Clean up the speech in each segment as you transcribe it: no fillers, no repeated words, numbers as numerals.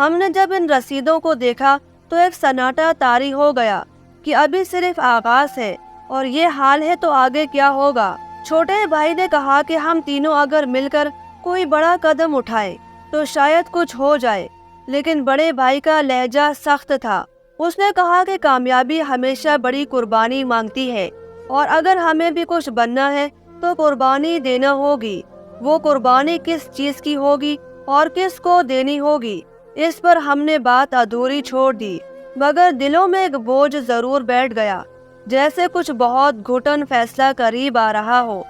ہم نے جب ان رسیدوں کو دیکھا تو ایک سناٹا طاری ہو گیا کہ ابھی صرف آغاز ہے اور یہ حال ہے تو آگے کیا ہوگا۔ چھوٹے بھائی نے کہا کہ ہم تینوں اگر مل کر کوئی بڑا قدم اٹھائے تو شاید کچھ ہو جائے، لیکن بڑے بھائی کا لہجہ سخت تھا۔ اس نے کہا کہ کامیابی ہمیشہ بڑی قربانی مانگتی ہے اور اگر ہمیں بھی کچھ بننا ہے تو قربانی دینا ہوگی۔ وہ قربانی کس چیز کی ہوگی اور کس کو دینی ہوگی، اس پر ہم نے بات ادھوری چھوڑ دی، مگر دلوں میں ایک بوجھ ضرور بیٹھ گیا، جیسے کچھ بہت گھٹن فیصلہ قریب آ رہا ہو۔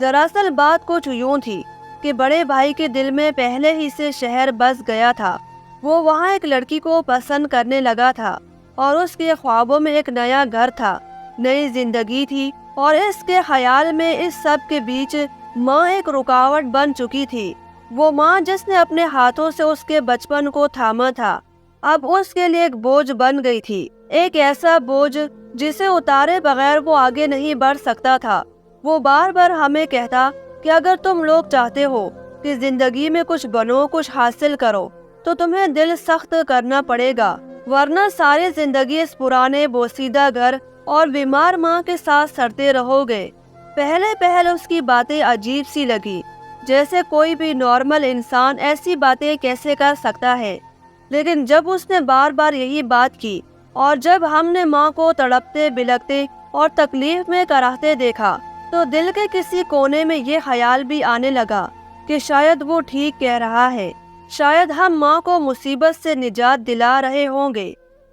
دراصل بات کچھ یوں تھی کہ بڑے بھائی کے دل میں پہلے ہی سے شہر بس گیا تھا۔ وہ وہاں ایک لڑکی کو پسند کرنے لگا تھا اور اس کے خوابوں میں ایک نیا گھر تھا، نئی زندگی تھی، اور اس کے خیال میں اس سب کے بیچ ماں ایک رکاوٹ بن چکی تھی۔ وہ ماں جس نے اپنے ہاتھوں سے اس کے بچپن کو تھاما تھا، اب اس کے لیے ایک بوجھ بن گئی تھی، ایک ایسا بوجھ جسے اتارے بغیر وہ آگے نہیں بڑھ سکتا تھا۔ وہ بار بار ہمیں کہتا کہ اگر تم لوگ چاہتے ہو کہ زندگی میں کچھ بنو، کچھ حاصل کرو، تو تمہیں دل سخت کرنا پڑے گا، ورنہ ساری زندگی اس پرانے بوسیدہ گھر اور بیمار ماں کے ساتھ سڑتے رہو گے۔ پہلے اس کی باتیں عجیب سی لگی، جیسے کوئی بھی نارمل انسان ایسی باتیں کیسے کر سکتا ہے، لیکن جب اس نے بار بار یہی بات کی اور جب ہم نے ماں کو تڑپتے بلکتے اور تکلیف میں کراہتے دیکھا تو دل کے کسی کونے میں یہ خیال بھی آنے لگا کہ شاید وہ ٹھیک کہہ رہا ہے، شاید ہم ماں کو مصیبت سے نجات دلا رہے ہوں گے،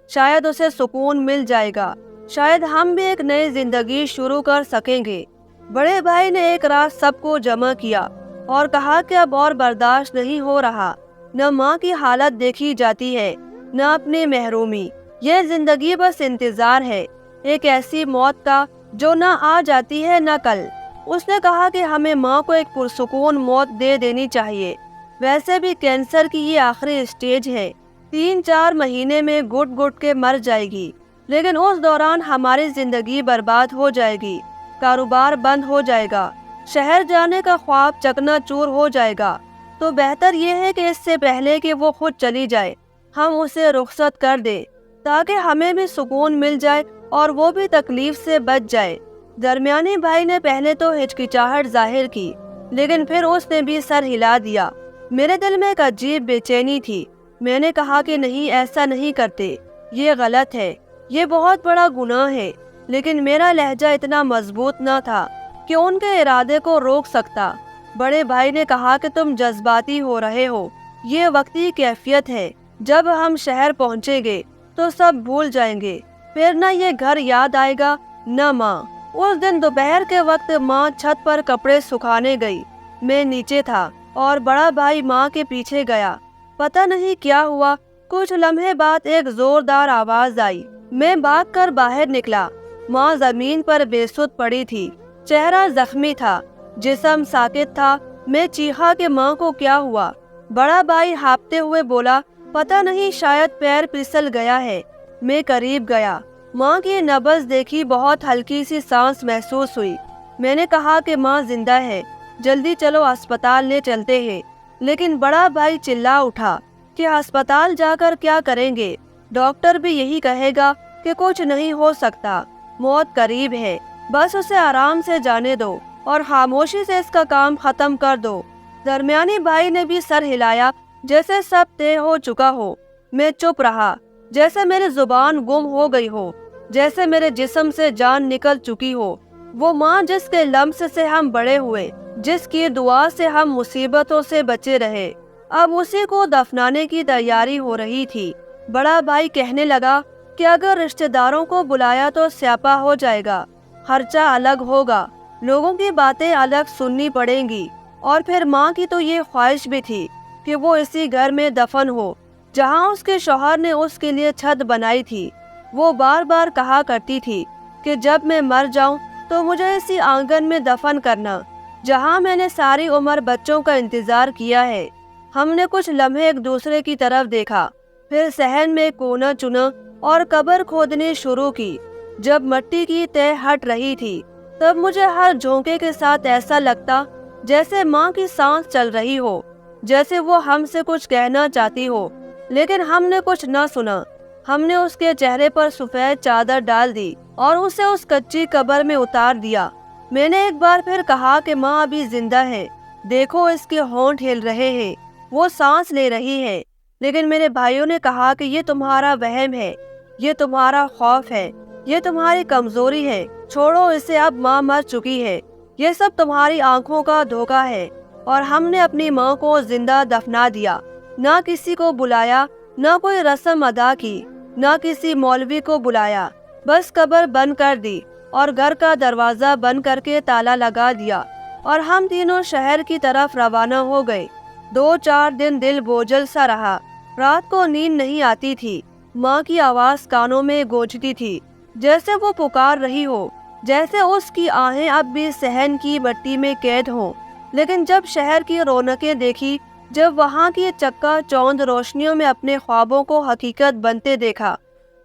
شاید اسے سکون مل جائے گا، شاید ہم بھی ایک نئی زندگی شروع کر سکیں گے۔ بڑے بھائی نے ایک رات سب کو جمع کیا اور کہا کہ اب اور برداشت نہیں ہو رہا، نہ ماں کی حالت دیکھی جاتی ہے، نہ اپنی محرومی، یہ زندگی بس انتظار ہے، ایک ایسی موت کا جو نہ آ جاتی ہے نہ کل۔ اس نے کہا کہ ہمیں ماں کو ایک پرسکون موت دے دینی چاہیے، ویسے بھی کینسر کی یہ آخری اسٹیج ہے، 3-4 مہینے میں گٹ گٹ کے مر جائے گی، لیکن اس دوران ہماری زندگی برباد ہو جائے گی، کاروبار بند ہو جائے گا، شہر جانے کا خواب چکنا چور ہو جائے گا، تو بہتر یہ ہے کہ اس سے پہلے کہ وہ خود چلی جائے ہم اسے رخصت کر دیں، تاکہ ہمیں بھی سکون مل جائے اور وہ بھی تکلیف سے بچ جائے۔ درمیانی بھائی نے پہلے تو ہچکچاہٹ ظاہر کی، لیکن پھر اس نے بھی سر ہلا دیا۔ میرے دل میں ایک عجیب بے چینی تھی۔ میں نے کہا کہ نہیں، ایسا نہیں کرتے، یہ غلط ہے، یہ بہت بڑا گناہ ہے، لیکن میرا لہجہ اتنا مضبوط نہ تھا کہ ان کے ارادے کو روک سکتا۔ بڑے بھائی نے کہا کہ تم جذباتی ہو رہے ہو، یہ وقتی کیفیت ہے، جب ہم شہر پہنچیں گے تو سب بھول جائیں گے، پھر نہ یہ گھر یاد آئے گا نہ ماں۔ اس دن دوپہر کے وقت ماں چھت پر کپڑے سکھانے گئی، میں نیچے تھا اور بڑا بھائی ماں کے پیچھے گیا۔ پتہ نہیں کیا ہوا، کچھ لمحے بعد ایک زوردار آواز آئی، میں بھاگ کر باہر نکلا۔ ماں زمین پر بے سدھ پڑی تھی، چہرہ زخمی تھا، جسم ساکت تھا۔ میں چیخا کہ ماں کو کیا ہوا؟ بڑا بھائی ہانپتے ہوئے بولا، پتہ نہیں، شاید پیر پھسل گیا ہے۔ میں قریب گیا، ماں کی نبض دیکھی، بہت ہلکی سی سانس محسوس ہوئی۔ میں نے کہا کہ ماں زندہ ہے، جلدی چلو اسپتال لے چلتے ہیں، لیکن بڑا بھائی چلا اٹھا کہ ہسپتال جا کر کیا کریں گے، ڈاکٹر بھی یہی کہے گا کہ کچھ نہیں ہو سکتا، موت قریب ہے، بس اسے آرام سے جانے دو اور خاموشی سے اس کا کام ختم کر دو۔ درمیانی بھائی نے بھی سر ہلایا جیسے سب طے ہو چکا ہو۔ میں چپ رہا، جیسے میری زبان گم ہو گئی ہو، جیسے میرے جسم سے جان نکل چکی ہو۔ وہ ماں جس کے لمس سے ہم بڑے ہوئے، جس کی دعا سے ہم مصیبتوں سے بچے رہے، اب اسی کو دفنانے کی تیاری ہو رہی تھی۔ بڑا بھائی کہنے لگا کہ اگر رشتہ داروں کو بلایا تو سیاپا ہو جائے گا، خرچہ الگ ہوگا، لوگوں کی باتیں الگ سننی پڑیں گی، اور پھر ماں کی تو یہ خواہش بھی تھی کہ وہ اسی گھر میں دفن ہو جہاں اس کے شوہر نے اس کے لیے چھت بنائی تھی۔ وہ بار بار کہا کرتی تھی کہ جب میں مر جاؤں تو مجھے اسی آنگن میں دفن کرنا جہاں میں نے ساری عمر بچوں کا انتظار کیا ہے۔ ہم نے کچھ لمحے ایک دوسرے کی طرف دیکھا، پھر صحن میں کونا چنا اور قبر کھودنی شروع کی۔ جب مٹی کی تہ ہٹ رہی تھی تب مجھے ہر جھونکے کے ساتھ ایسا لگتا جیسے ماں کی سانس چل رہی ہو، جیسے وہ ہم سے کچھ کہنا چاہتی ہو، لیکن ہم نے کچھ نہ سنا۔ ہم نے اس کے چہرے پر سفید چادر ڈال دی اور اسے اس کچی قبر میں اتار دیا۔ میں نے ایک بار پھر کہا کہ ماں ابھی زندہ ہے، دیکھو اس کے ہونٹ ہل رہے ہیں، وہ سانس لے رہی ہے۔ لیکن میرے بھائیوں نے کہا کہ یہ تمہارا وہم ہے، یہ تمہارا خوف ہے، یہ تمہاری کمزوری ہے، چھوڑو اسے، اب ماں مر چکی ہے، یہ سب تمہاری آنکھوں کا دھوکہ ہے۔ اور ہم نے اپنی ماں کو زندہ دفنا دیا، نہ کسی کو بلایا، نہ کوئی رسم ادا کی، نہ کسی مولوی کو بلایا، بس قبر بند کر دی اور گھر کا دروازہ بند کر کے تالا لگا دیا، اور ہم تینوں شہر کی طرف روانہ ہو گئے۔ 2-4 دن دل بوجھل سا رہا، رات کو نیند نہیں آتی تھی، ماں کی آواز کانوں میں گونجتی تھی، جیسے وہ پکار رہی ہو، جیسے اس کی آہیں اب بھی صحن کی مٹی میں قید ہوں۔ لیکن جب شہر کی رونقیں دیکھی، جب وہاں کی چکا چوند روشنیوں میں اپنے خوابوں کو حقیقت بنتے دیکھا،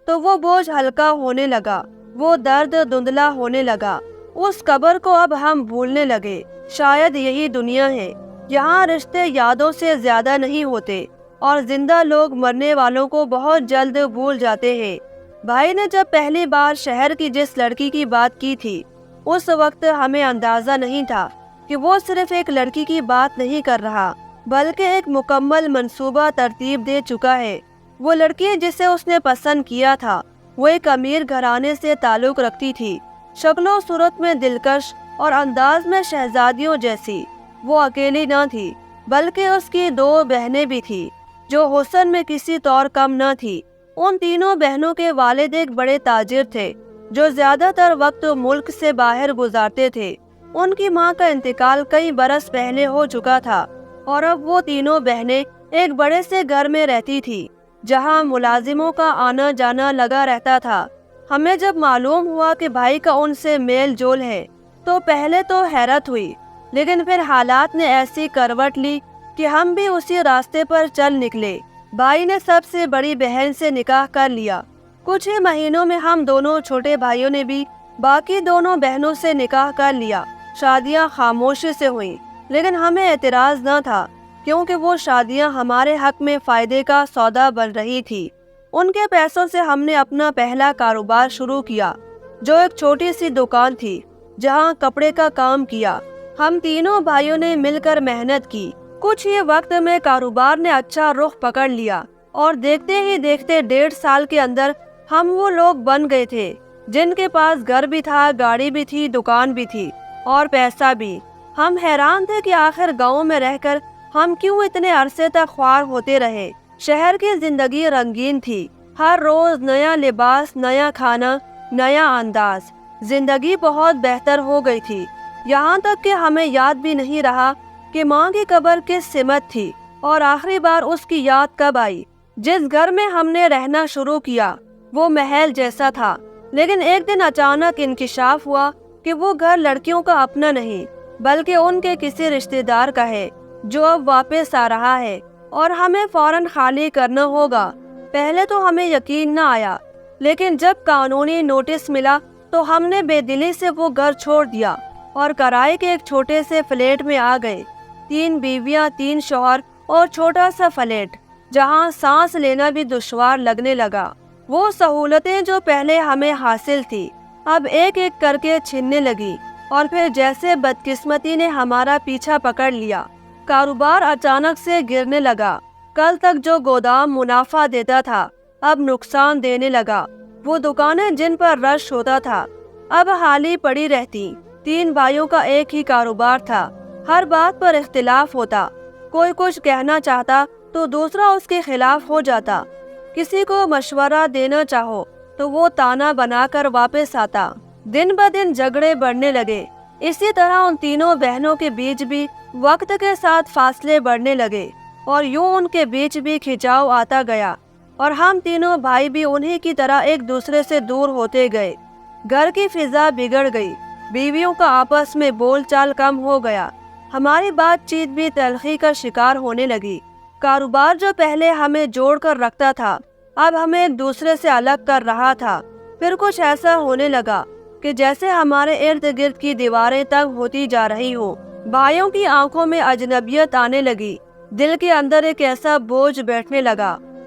تو وہ بوجھ ہلکا ہونے لگا، وہ درد دھندلا ہونے لگا۔ اس قبر کو اب ہم بھولنے لگے۔ شاید یہی دنیا ہے، یہاں رشتے یادوں سے زیادہ نہیں ہوتے، اور زندہ لوگ مرنے والوں کو بہت جلد بھول جاتے ہیں۔ بھائی نے جب پہلی بار شہر کی جس لڑکی کی بات کی تھی، اس وقت ہمیں اندازہ نہیں تھا کہ وہ صرف ایک لڑکی کی بات نہیں کر رہا، بلکہ ایک مکمل منصوبہ ترتیب دے چکا ہے۔ وہ لڑکی جسے اس نے پسند کیا تھا، وہ ایک امیر گھرانے سے تعلق رکھتی تھی، شکل و صورت میں دلکش اور انداز میں شہزادیوں جیسی۔ وہ اکیلی نہ تھی، بلکہ اس کی 2 بہنیں بھی تھیں، جو حسن میں کسی طور کم نہ تھی۔ ان تینوں بہنوں کے والد ایک بڑے تاجر تھے، جو زیادہ تر وقت ملک سے باہر گزارتے تھے۔ ان کی ماں کا انتقال کئی برس پہلے ہو چکا تھا، اور اب وہ تینوں بہنیں ایک بڑے سے گھر میں رہتی تھی، جہاں ملازموں کا آنا جانا لگا رہتا تھا۔ ہمیں جب معلوم ہوا کہ بھائی کا ان سے میل جول ہے، تو پہلے تو حیرت ہوئی، لیکن پھر حالات نے ایسی کروٹ لی کہ ہم بھی اسی راستے پر چل نکلے۔ بھائی نے سب سے بڑی بہن سے نکاح کر لیا۔ کچھ ہی مہینوں میں ہم دونوں چھوٹے بھائیوں نے بھی باقی دونوں بہنوں سے نکاح کر لیا۔ شادیاں خاموشی سے ہوئیں، لیکن ہمیں اعتراض نہ تھا، کیونکہ وہ شادیاں ہمارے حق میں فائدے کا سودا بن رہی تھی۔ ان کے پیسوں سے ہم نے اپنا پہلا کاروبار شروع کیا، جو ایک چھوٹی سی دکان تھی، جہاں کپڑے کا کام کیا۔ ہم تینوں بھائیوں نے مل کر محنت کی۔ کچھ ہی وقت میں کاروبار نے اچھا رخ پکڑ لیا، اور دیکھتے ہی دیکھتے 1.5 سال کے اندر ہم وہ لوگ بن گئے تھے جن کے پاس گھر بھی تھا، گاڑی بھی تھی، دکان بھی تھی، اور پیسہ بھی۔ ہم حیران تھے کہ آخر گاؤں میں رہ کر ہم کیوں اتنے عرصے تک خوار ہوتے رہے۔ شہر کی زندگی رنگین تھی، ہر روز نیا لباس، نیا کھانا، نیا انداز۔ زندگی بہت بہتر ہو گئی تھی، یہاں تک کہ ہمیں یاد بھی نہیں رہا کہ ماں کی قبر کس سمت تھی، اور آخری بار اس کی یاد کب آئی۔ جس گھر میں ہم نے رہنا شروع کیا، وہ محل جیسا تھا، لیکن ایک دن اچانک انکشاف ہوا کہ وہ گھر لڑکیوں کا اپنا نہیں، بلکہ ان کے کسی رشتہ دار کا ہے، جو اب واپس آ رہا ہے، اور ہمیں فوراً خالی کرنا ہوگا۔ پہلے تو ہمیں یقین نہ آیا، لیکن جب قانونی نوٹس ملا تو ہم نے بے دلی سے وہ گھر چھوڑ دیا اور کرائے کے ایک چھوٹے سے فلیٹ میں آ گئے۔ 3 بیویاں، 3 شوہر اور چھوٹا سا فلیٹ، جہاں سانس لینا بھی دشوار لگنے لگا۔ وہ سہولتیں جو پہلے ہمیں حاصل تھی، اب ایک ایک کر کے چھننے لگی، اور پھر جیسے بدقسمتی نے ہمارا پیچھا پکڑ لیا، کاروبار اچانک سے گرنے لگا۔ کل تک جو گودام منافع دیتا تھا، اب نقصان دینے لگا۔ وہ دکانیں جن پر رش ہوتا تھا، اب خالی پڑی رہتی۔ 3 بھائیوں کا ایک ہی کاروبار تھا، ہر بات پر اختلاف ہوتا، کوئی کچھ کہنا چاہتا تو دوسرا اس کے خلاف ہو جاتا، کسی کو مشورہ دینا چاہو تو وہ تانا بنا کر واپس آتا۔ دن بدن جھگڑے بڑھنے لگے۔ اسی طرح ان تینوں بہنوں کے بیچ بھی وقت کے ساتھ فاصلے بڑھنے لگے، اور یوں ان کے بیچ بھی کھنچاؤ آتا گیا، اور ہم تینوں بھائی بھی انہی کی طرح ایک دوسرے سے دور ہوتے گئے۔ گھر کی فضا بگڑ گئی، بیویوں کا آپس میں بول چال کم ہو گیا، ہماری بات چیت بھی تلخی کا شکار ہونے لگی۔ کاروبار جو پہلے ہمیں جوڑ کر رکھتا تھا، اب ہمیں ایک دوسرے سے الگ کر رہا تھا۔ پھر کچھ ایسا ہونے لگا کہ جیسے ہمارے ارد گرد کی دیواریں تنگ ہوتی جا رہی ہوں۔ بھائیوں کی آنکھوں میں اجنبیت آنے لگی، دل کے اندر ایک ایسا بوجھ بیٹھنے لگا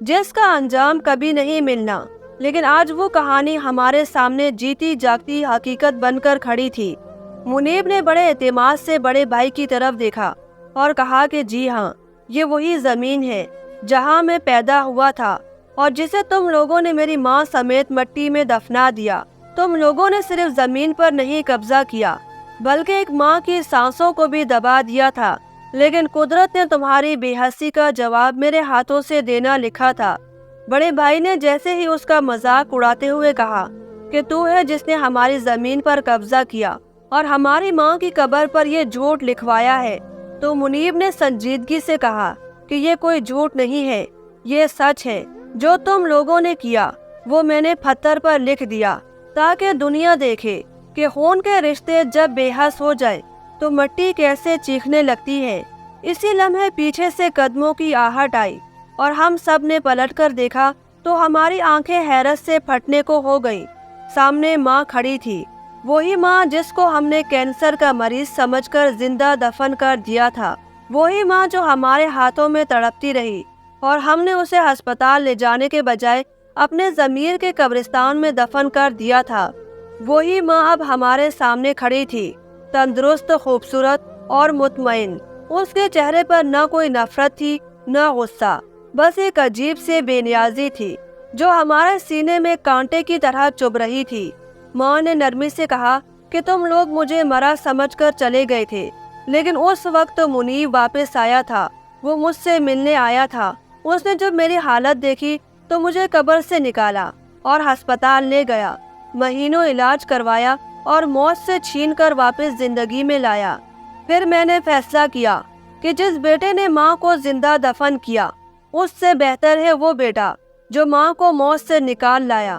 جس کا انجام کبھی نہیں ملنا، لیکن آج وہ کہانی ہمارے سامنے جیتی جاگتی حقیقت بن کر کھڑی تھی۔ منیب نے بڑے اعتماد سے بڑے بھائی کی طرف دیکھا اور کہا کہ جی ہاں، یہ وہی زمین ہے جہاں میں پیدا ہوا تھا اور جسے تم لوگوں نے میری ماں سمیت مٹی میں دفنا دیا۔ تم لوگوں نے صرف زمین پر نہیں قبضہ کیا، بلکہ ایک ماں کی سانسوں کو بھی دبا دیا تھا، لیکن قدرت نے تمہاری بے حسی کا جواب میرے ہاتھوں سے دینا لکھا تھا۔ بڑے بھائی نے جیسے ہی اس کا مذاق اڑاتے ہوئے کہا کہ تو ہے جس نے ہماری زمین پر قبضہ کیا اور ہماری ماں کی قبر پر یہ جھوٹ لکھوایا ہے، تو منیب نے سنجیدگی سے کہا کہ یہ کوئی جھوٹ نہیں ہے، یہ سچ ہے۔ جو تم لوگوں نے کیا وہ میں نے پتھر پر لکھ دیا تاکہ دنیا دیکھے کہ خون کے رشتے جب بے حس ہو جائے تو مٹی کیسے چیخنے لگتی ہے۔ اسی لمحے پیچھے سے قدموں کی آہٹ آئی اور ہم سب نے پلٹ کر دیکھا تو ہماری آنکھیں حیرت سے پھٹنے کو ہو گئیں۔ سامنے ماں کھڑی تھی، وہی ماں جس کو ہم نے کینسر کا مریض سمجھ کر زندہ دفن کر دیا تھا، وہی ماں جو ہمارے ہاتھوں میں تڑپتی رہی اور ہم نے اسے ہسپتال لے جانے کے بجائے اپنے ضمیر کے قبرستان میں دفن کر دیا تھا۔ وہی ماں اب ہمارے سامنے کھڑی تھی، تندرست، خوبصورت اور مطمئن۔ اس کے چہرے پر نہ کوئی نفرت تھی نہ غصہ، بس ایک عجیب سے بے نیازی تھی جو ہمارے سینے میں کانٹے کی طرح چبھ رہی تھی۔ ماں نے نرمی سے کہا کہ تم لوگ مجھے مرا سمجھ کر چلے گئے تھے، لیکن اس وقت منیب واپس آیا تھا، وہ مجھ سے ملنے آیا تھا۔ اس نے جب میری حالت دیکھی تو مجھے قبر سے نکالا اور ہسپتال لے گیا، مہینوں علاج کروایا اور موت سے چھین کر واپس زندگی میں لایا۔ پھر میں نے فیصلہ کیا کہ جس بیٹے نے ماں کو زندہ دفن کیا، اس سے بہتر ہے وہ بیٹا جو ماں کو موت سے نکال لایا۔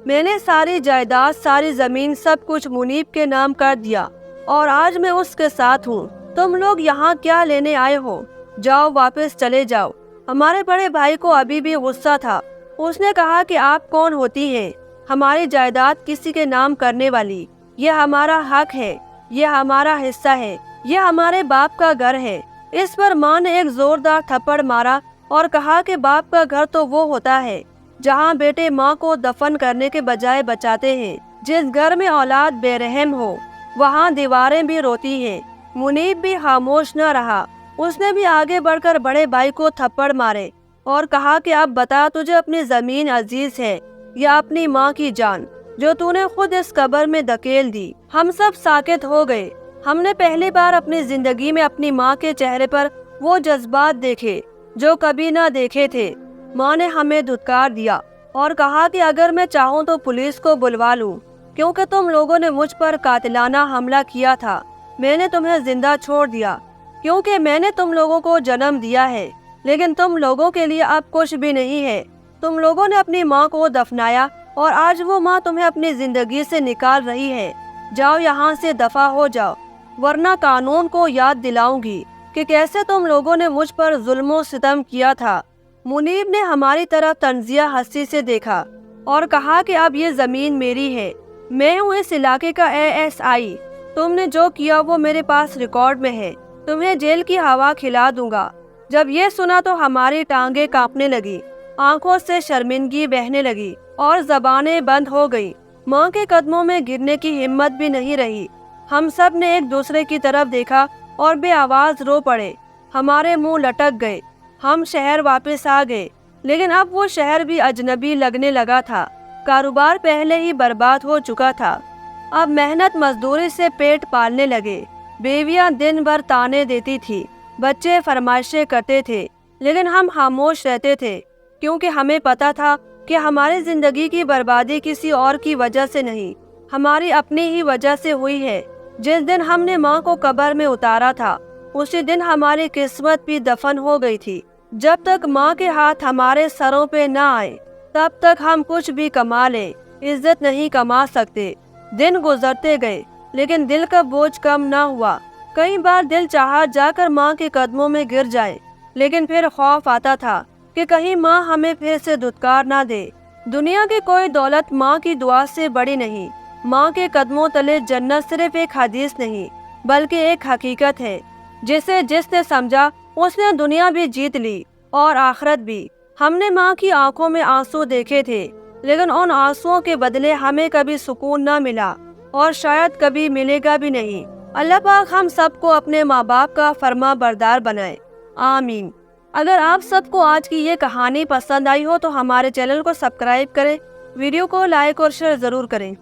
میں نے ساری جائیداد، ساری زمین، سب کچھ منیب کے نام کر دیا اور آج میں اس کے ساتھ ہوں۔ تم لوگ یہاں کیا لینے آئے ہو؟ جاؤ، واپس چلے جاؤ۔ ہمارے بڑے بھائی کو ابھی بھی غصہ تھا۔ اس نے کہا کہ آپ کون ہوتی ہیں ہماری جائیداد کسی کے نام کرنے والی؟ یہ ہمارا حق ہے، یہ ہمارا حصہ ہے، یہ ہمارے باپ کا گھر ہے۔ اس پر ماں نے ایک زوردار تھپڑ مارا اور کہا کہ باپ کا گھر تو وہ ہوتا ہے جہاں بیٹے ماں کو دفن کرنے کے بجائے بچاتے ہیں۔ جس گھر میں اولاد بے رحم ہو وہاں دیواریں بھی روتی ہیں۔ منیب بھی خاموش نہ رہا، اس نے بھی آگے بڑھ کر بڑے بھائی کو تھپڑ مارے اور کہا کہ اب بتا، تجھے اپنی زمین عزیز ہے یا اپنی ماں کی جان جو تو نے خود اس قبر میں دھکیل دی؟ ہم سب ساکت ہو گئے۔ ہم نے پہلی بار اپنی زندگی میں اپنی ماں کے چہرے پر وہ جذبات دیکھے جو کبھی نہ دیکھے تھے۔ ماں نے ہمیں دھتکار دیا اور کہا کہ اگر میں چاہوں تو پولیس کو بلوا لوں، کیونکہ تم لوگوں نے مجھ پر قاتلانہ حملہ کیا تھا۔ میں نے تمہیں زندہ چھوڑ دیا کیونکہ میں نے تم لوگوں کو جنم دیا ہے، لیکن تم لوگوں کے لیے اب کچھ بھی نہیں ہے۔ تم لوگوں نے اپنی ماں کو دفنایا اور آج وہ ماں تمہیں اپنی زندگی سے نکال رہی ہے۔ جاؤ، یہاں سے دفع ہو جاؤ، ورنہ قانون کو یاد دلاؤں گی کہ کیسے تم لوگوں نے مجھ پر ظلم و ستم کیا تھا۔ منیب نے ہماری طرف طنزیہ ہنسی سے دیکھا اور کہا کہ اب یہ زمین میری ہے، میں ہوں اس علاقے کا ASI۔ تم نے جو کیا وہ میرے پاس ریکارڈ میں ہے، تمہیں جیل کی ہوا کھلا دوں گا۔ جب یہ سنا تو ہماری ٹانگیں کانپنے لگی، آنکھوں سے شرمندگی بہنے لگی اور زبانیں بند ہو گئی۔ ماں کے قدموں میں گرنے کی ہمت بھی نہیں رہی۔ ہم سب نے ایک دوسرے کی طرف دیکھا اور بے آواز رو پڑے۔ ہمارے منہ لٹک گئے۔ ہم شہر واپس آ گئے، لیکن اب وہ شہر بھی اجنبی لگنے لگا تھا۔ کاروبار پہلے ہی برباد ہو چکا تھا۔ اب محنت مزدوری سے پیٹ پالنے لگے۔ بیویاں دن بھر تانے دیتی تھی، بچے فرمائشیں کرتے تھے، لیکن ہم خاموش رہتے تھے کیونکہ ہمیں پتا تھا کہ ہماری زندگی کی بربادی کسی اور کی وجہ سے نہیں، ہماری اپنی ہی وجہ سے ہوئی ہے۔ جس دن ہم نے ماں کو قبر میں اتارا تھا اسی دن ہماری قسمت بھی دفن ہو گئی تھی۔ جب تک ماں کے ہاتھ ہمارے سروں پہ نہ آئے تب تک ہم کچھ بھی کما لیں، عزت نہیں کما سکتے۔ دن گزرتے گئے لیکن دل کا بوجھ کم نہ ہوا۔ کئی بار دل چاہا جا کر ماں کے قدموں میں گر جائے، لیکن پھر خوف آتا تھا کہ کہیں ماں ہمیں پھر سے دھتکار نہ دے۔ دنیا کی کوئی دولت ماں کی دعا سے بڑی نہیں۔ ماں کے قدموں تلے جنت صرف ایک حدیث نہیں بلکہ ایک حقیقت ہے جسے جس نے سمجھا اس نے دنیا بھی جیت لی اور آخرت بھی۔ ہم نے ماں کی آنکھوں میں آنسو دیکھے تھے، لیکن ان آنسوؤں کے بدلے ہمیں کبھی سکون نہ ملا اور شاید کبھی ملے گا بھی نہیں۔ اللہ پاک ہم سب کو اپنے ماں باپ کا فرما بردار بنائے، آمین۔ اگر آپ سب کو آج کی یہ کہانی پسند آئی ہو تو ہمارے چینل کو سبسکرائب کریں، ویڈیو کو لائک اور شیئر ضرور کریں۔